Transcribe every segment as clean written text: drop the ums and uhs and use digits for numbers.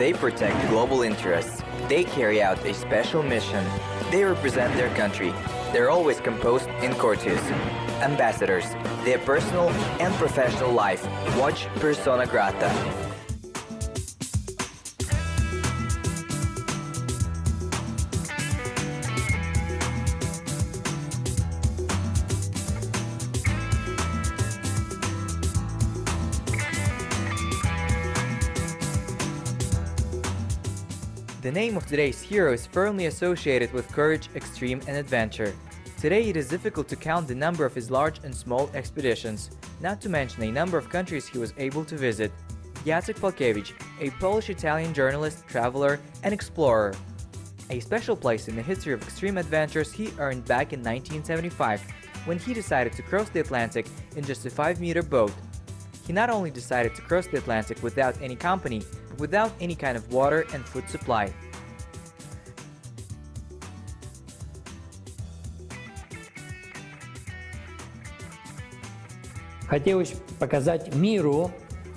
They protect global interests. They carry out a special mission. They represent their country. They're always composed in courteous. Ambassadors, their personal and professional life. Watch Persona Grata. The name of today's hero is firmly associated with courage, extreme, and adventure. Today it is difficult to count the number of his large and small expeditions, not to mention a number of countries he was able to visit. Jacek Falkiewicz, a Polish-Italian journalist, traveler, and explorer. A special place in the history of extreme adventures he earned back in 1975, when he decided to cross the Atlantic in just a 5-meter boat. He not only decided to cross the Atlantic without any company, but without any kind of water and food supply. Хотелось показать миру,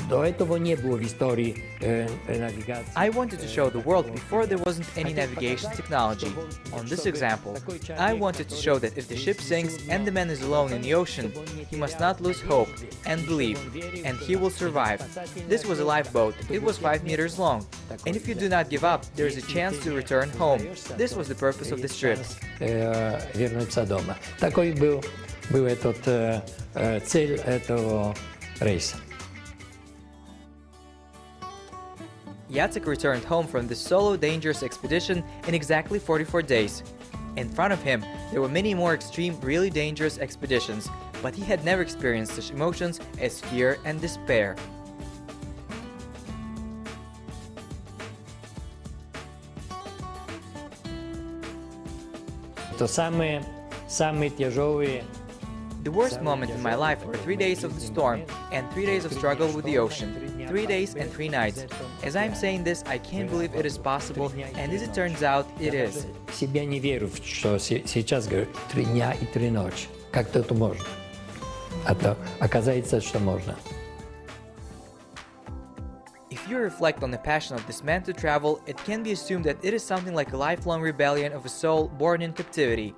до этого не было в истории навигации. I wanted to show the world before there wasn't any navigation technology. On this example, I wanted to show that if the ship sinks and the man is alone in the ocean, he must not lose hope and believe, and he will survive. This was a lifeboat. It was 5 meters long. And if you do not give up, there is a chance to return home. This was the purpose of this trip. Вернуться дома. Такой был цель этого рейса. Jacek returned home from this solo dangerous expedition in exactly 44 days. In front of him, there were many more extreme, really dangerous expeditions, but he had never experienced such emotions as fear and despair. То самые тяжелые. The worst moment in my life were 3 days of the storm and 3 days of struggle with the ocean. 3 days and 3 nights. As I'm saying this, I can't believe it is possible, and as it turns out, it is. Себя не верю, что сейчас говорю 3 дня и 3 ночи. Как-то это можно. А то оказывается, что можно. If you reflect on the passion of this man to travel, it can be assumed that it is something like a lifelong rebellion of a soul born in captivity.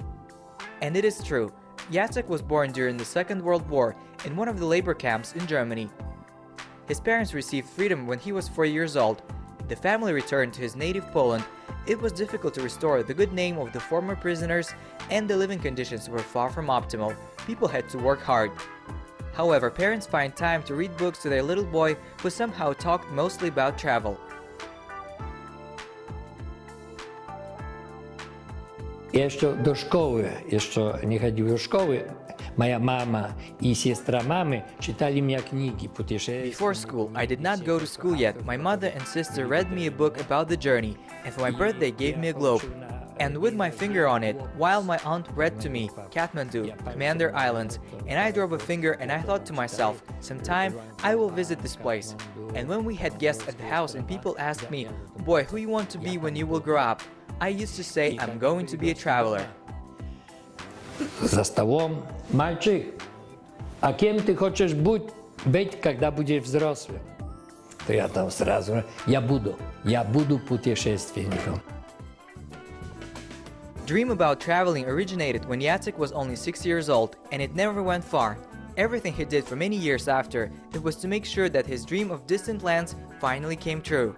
And it is true. Jacek was born during the Second World War in one of the labor camps in Germany. His parents received freedom when he was 4 years old. The family returned to his native Poland. It was difficult to restore the good name of the former prisoners, and the living conditions were far from optimal. People had to work hard. However, parents find time to read books to their little boy, who somehow talked mostly about travel. Jeszcze do szkoły, jeszcze nie chodziłem do szkoły. Moja mama i siostra mamy czytali mi księgi путешествий. Before school, I did not go to school yet. My mother and sister read me a book about the journey, and for my birthday gave me a globe. And with my finger on it, while my aunt read to me Kathmandu, Commander Islands, and I drove a finger and I thought to myself, sometime I will visit this place. And when we had guests at the house and people asked me, boy, who you want to be when you will grow up? I used to say, I'm going to be a traveler. За столом, мальчик, а кем ты хочешь быть, когда будешь взрослым? То я там сразу, я буду путешественником. Dream about traveling originated when Jacek was only 6 years old, and it never went far. Everything he did for many years after, it was to make sure that his dream of distant lands finally came true.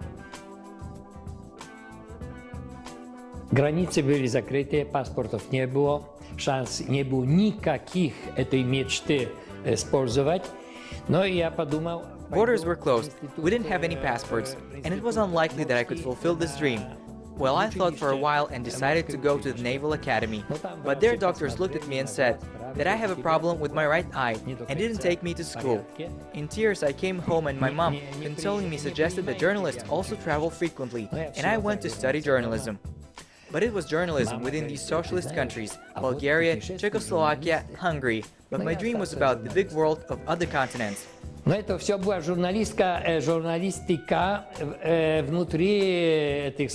Границы были закрыты, паспортов не было, шанс не было никаких этой мечты использовать. Но я подумал... Borders were closed, we didn't have any passports, and it was unlikely that I could fulfill this dream. Well, I thought for a while and decided to go to the Naval Academy. But their doctors looked at me and said that I have a problem with my right eye and didn't take me to school. In tears, I came home and my mom, consoling me, suggested that journalists also travel frequently, and I went to study journalism. But it was journalism within these socialist countries, Bulgaria, Czechoslovakia, Hungary. But my dream was about the big world of other continents. Но это все была журналистика внутри этих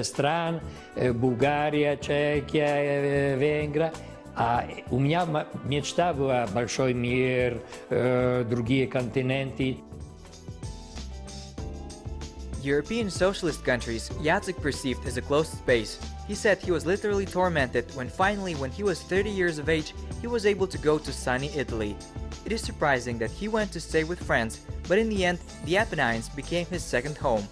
стран, Bulgaria, Czechia, Венгрия. А у меня мечта была большой мир, другие континенты. European socialist countries, Jacek perceived as a closed space. He said he was literally tormented when finally, when he was 30 years of age, he was able to go to sunny Italy. It is surprising that he went to stay with friends, but in the end, the Apennines became his second home.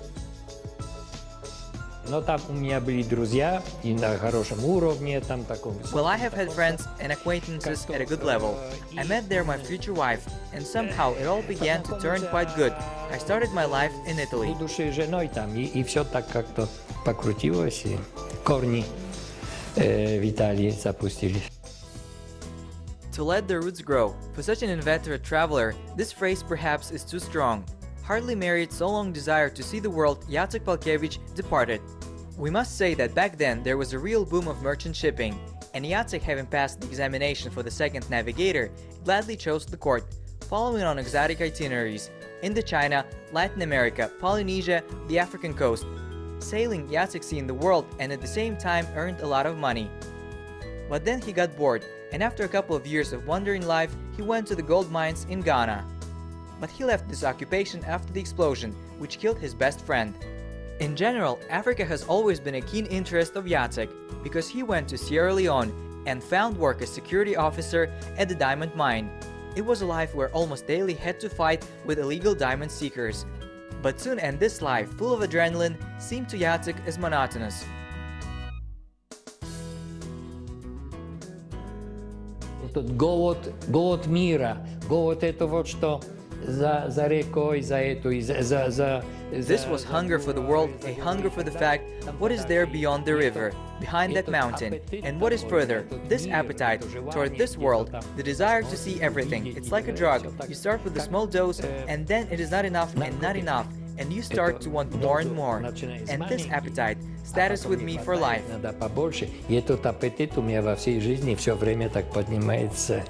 Но там у меня были друзья и на хорошем уровне, там таком. Well, I have had friends and acquaintances at a good level. I met there my future wife, and somehow it all began to turn quite good. I started my life in Italy. Души женой там, и все так как-то покрутилось, и корни в Италии запустились. To let the roots grow. For such an inveterate traveler, this phrase perhaps is too strong. Hardly married, so long desire to see the world, Jacek Palkiewicz departed. We must say that back then there was a real boom of merchant shipping, and Jacek, having passed the examination for the second navigator, gladly chose the court, following on exotic itineraries: Indochina, Latin America, Polynesia, the African coast. Sailing, Jacek seen the world and at the same time earned a lot of money. But then he got bored, and after a couple of years of wandering life, he went to the gold mines in Ghana. But he left this occupation after the explosion, which killed his best friend. In general, Africa has always been a keen interest of Jacek, because he went to Sierra Leone and found work as security officer at the diamond mine. It was a life where almost daily had to fight with illegal diamond seekers. But soon, and this life, full of adrenaline, seemed to Jacek as monotonous. Этот голод мира, голод этого, что за рекой, за эту, This was hunger for the world, a hunger for the fact what is there beyond the river, behind that mountain, and what is further, this appetite toward this world, the desire to see everything. It's like a drug. You start with a small dose, and then it is not enough and not enough, and you start to want more and more. And this appetite stays with me for life. Надо побольше, и этот аппетит у меня во всей жизни все время так поднимается.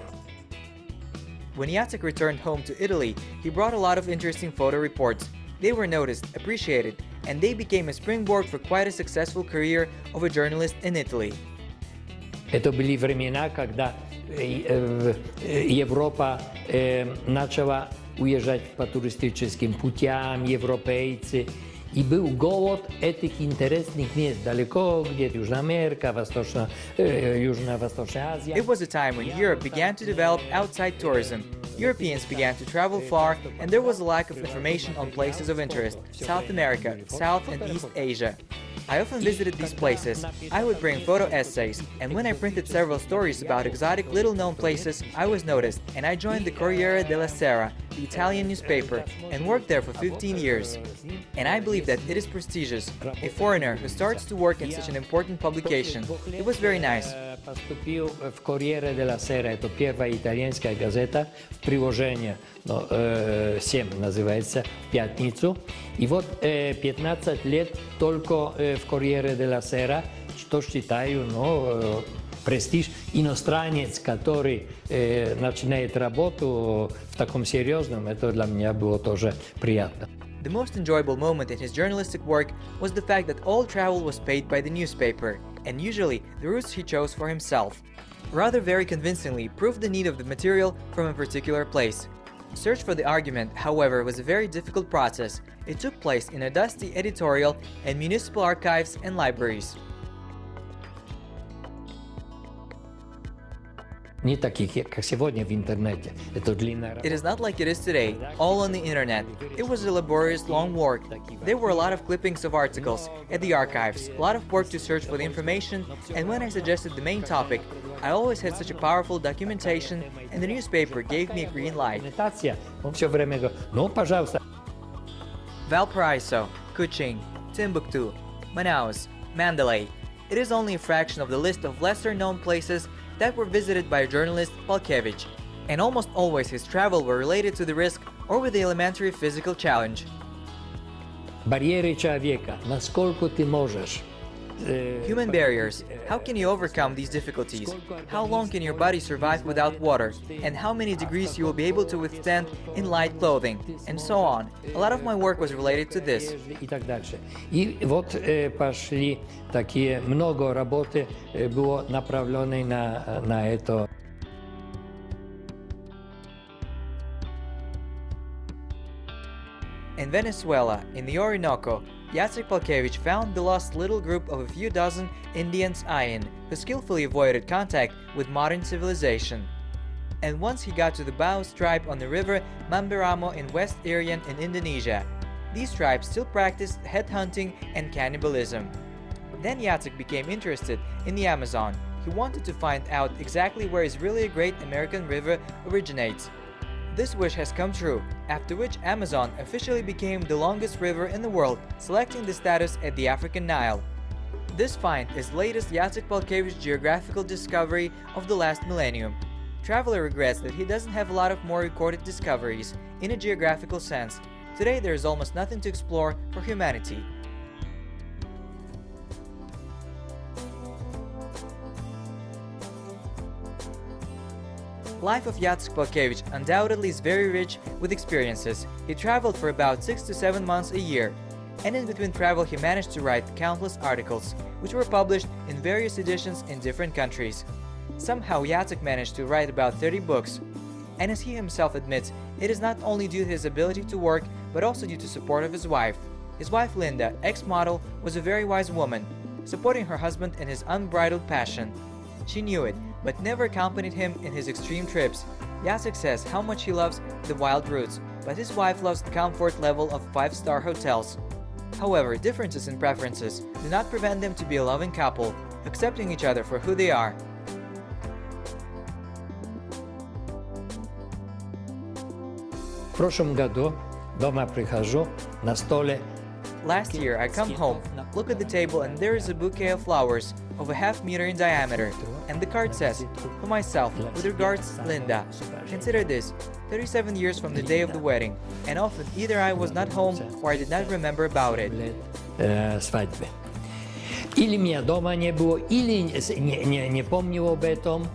When Jacek returned home to Italy, he brought a lot of interesting photo reports. They were noticed, appreciated, and they became a springboard for quite a successful career of a journalist in Italy. Это были времена, когда Европа начала уезжать по туристическим путям, европейцы, и был голод этих интересных мест далеко, где Южная Америка, Южно-Восточная Азия. It was a time when Europe began to develop outside tourism. Europeans began to travel far, and there was a lack of information on places of interest: South America, South and East Asia. I often visited these places. I would bring photo essays, and when I printed several stories about exotic, little-known places, I was noticed, and I joined the Corriere della Sera, the Italian newspaper, and worked there for 15 years. And I believe that it is prestigious. A foreigner who starts to work in such an important publication. It was very nice. Поступил в Corriere della Sera, это первая итальянская газета, в приложение 7 называется, в пятницу. И вот 15 лет только в Corriere della Sera, что считаю, престиж. Иностранец, который начинает работу в таком серьезном, это для меня было тоже приятно. The most enjoyable moment in his journalistic work was the fact that all travel was paid by the newspaper, and usually the routes he chose for himself. Rather very convincingly proved the need of the material from a particular place. Search for the argument, however, was a very difficult process. It took place in a dusty editorial and municipal archives and libraries. Не таких, как сегодня в интернете. Это длинная работа. It is not like it is today, all on the internet. It was a laborious, long work. There were a lot of clippings of articles at the archives, a lot of work to search for the information, and when I suggested the main topic, I always had such a powerful documentation, and the newspaper gave me a green light. Он все время говорит, пожалуйста. Valparaiso, Kuching, Timbuktu, Manaus, Mandalay. It is only a fraction of the list of lesser-known places that were visited by journalist Palkiewicz, and almost always his travel were related to the risk or with the elementary physical challenge. Барьеры человека, насколько ты можешь. Human barriers. How can you overcome these difficulties? How long can your body survive without water? And how many degrees you will be able to withstand in light clothing? And so on. A lot of my work was related to this. И так дальше. И вот пошли такие, много работы было направленной на это. In Venezuela, in the Orinoco, Jacek Palkiewicz found the lost little group of a few dozen Indians Ayin, who skillfully avoided contact with modern civilization. And once he got to the Baos tribe on the river Mamberamo in West Irian in Indonesia. These tribes still practiced headhunting and cannibalism. Then Jacek became interested in the Amazon. He wanted to find out exactly where his really great American river originates. This wish has come true, after which Amazon officially became the longest river in the world, selecting the status at the African Nile. This find is latest Jacek Palkiewicz geographical discovery of the last millennium. Traveler regrets that he doesn't have a lot of more recorded discoveries in a geographical sense. Today there is almost nothing to explore for humanity. Life of Jacek Palkiewicz undoubtedly is very rich with experiences. He traveled for about 6 to 7 months a year, and in between travel he managed to write countless articles, which were published in various editions in different countries. Somehow Jacek managed to write about 30 books, and as he himself admits, it is not only due to his ability to work, but also due to support of his wife. His wife Linda, ex-model, was a very wise woman, supporting her husband in his unbridled passion. She knew it, but never accompanied him in his extreme trips. Jacek says how much he loves the wild routes, but his wife loves the comfort level of 5-star hotels. However, differences in preferences do not prevent them to be a loving couple, accepting each other for who they are. В прошлом году дома прихожу, на столе. Last year, I come home, look at the table, and there is a bouquet of flowers of a half-meter in diameter, and the card says, "For myself, with regards, Linda." Consider this, 37 years from the day of the wedding, and often either I was not home or I did not remember about it. Свадьбы. Или меня дома не было, или не помнил об этом.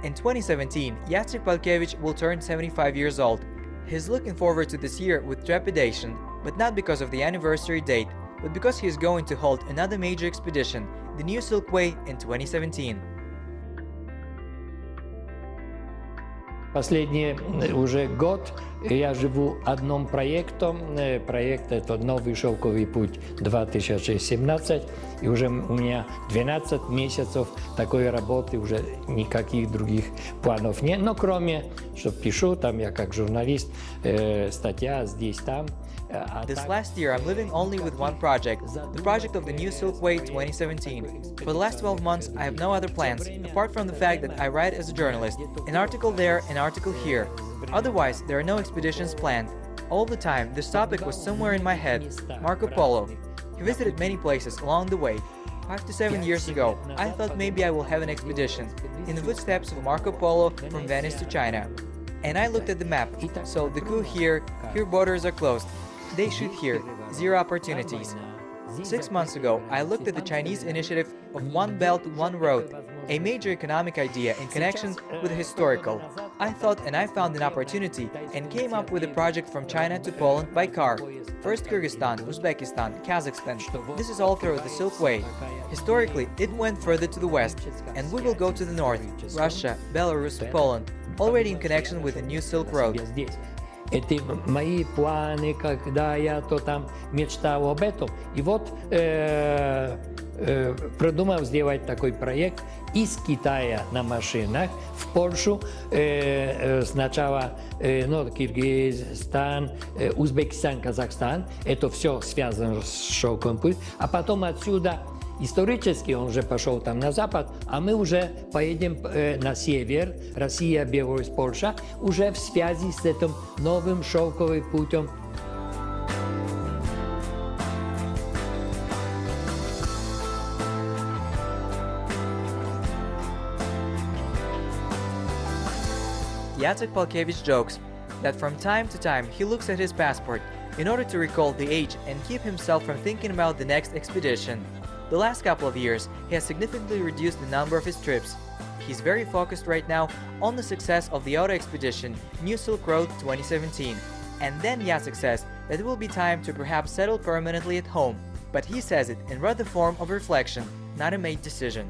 In 2017, Jacek Palkiewicz will turn 75 years old. He's looking forward to this year with trepidation, but not because of the anniversary date, but because he is going to hold another major expedition, the New Silk Way, in 2017. Последний уже год я живу одним проектом. Проект это «Новый шелковый путь 2017». И уже у меня 12 месяцев такой работы, уже никаких других планов нет. Но кроме, что пишу, там я как журналист, статья здесь, там. This last year, I'm living only with one project, the project of the New Silk Way 2017. For the last 12 months, I have no other plans, apart from the fact that I write as a journalist, an article there, an article here. Otherwise, there are no expeditions planned. All the time, this topic was somewhere in my head, Marco Polo. He visited many places along the way. 5 to 7 years ago, I thought maybe I will have an expedition, in the footsteps of Marco Polo from Venice to China. And I looked at the map, so the coup here borders are closed. They shoot here, 0 opportunities. 6 months ago, I looked at the Chinese initiative of One Belt, One Road, a major economic idea in connection with the historical. I thought and I found an opportunity and came up with a project from China to Poland by car. First Kyrgyzstan, Uzbekistan, Kazakhstan. This is all through the Silk Way. Historically, it went further to the west, and we will go to the north, Russia, Belarus, Poland, already in connection with the New Silk Road. Это мои планы, когда я то там мечтал об этом. И вот продумал сделать такой проект из Китая на машинах в Польшу. Сначала Киргизстан, Узбекистан, Казахстан. Это все связано с шелковым путем. А потом отсюда исторически он уже пошел там на запад, а мы уже поедем на север, Россия, Беларусь, Польша, уже в связи с этим новым шелковым путем. Jacek Palkiewicz jokes that from time to time he looks at his passport in order to recall the age and keep himself from thinking about the next expedition. The last couple of years, he has significantly reduced the number of his trips. He's very focused right now on the success of the auto expedition New Silk Road 2017. And then Jacek says that it will be time to perhaps settle permanently at home. But he says it in rather form of reflection, not a made decision.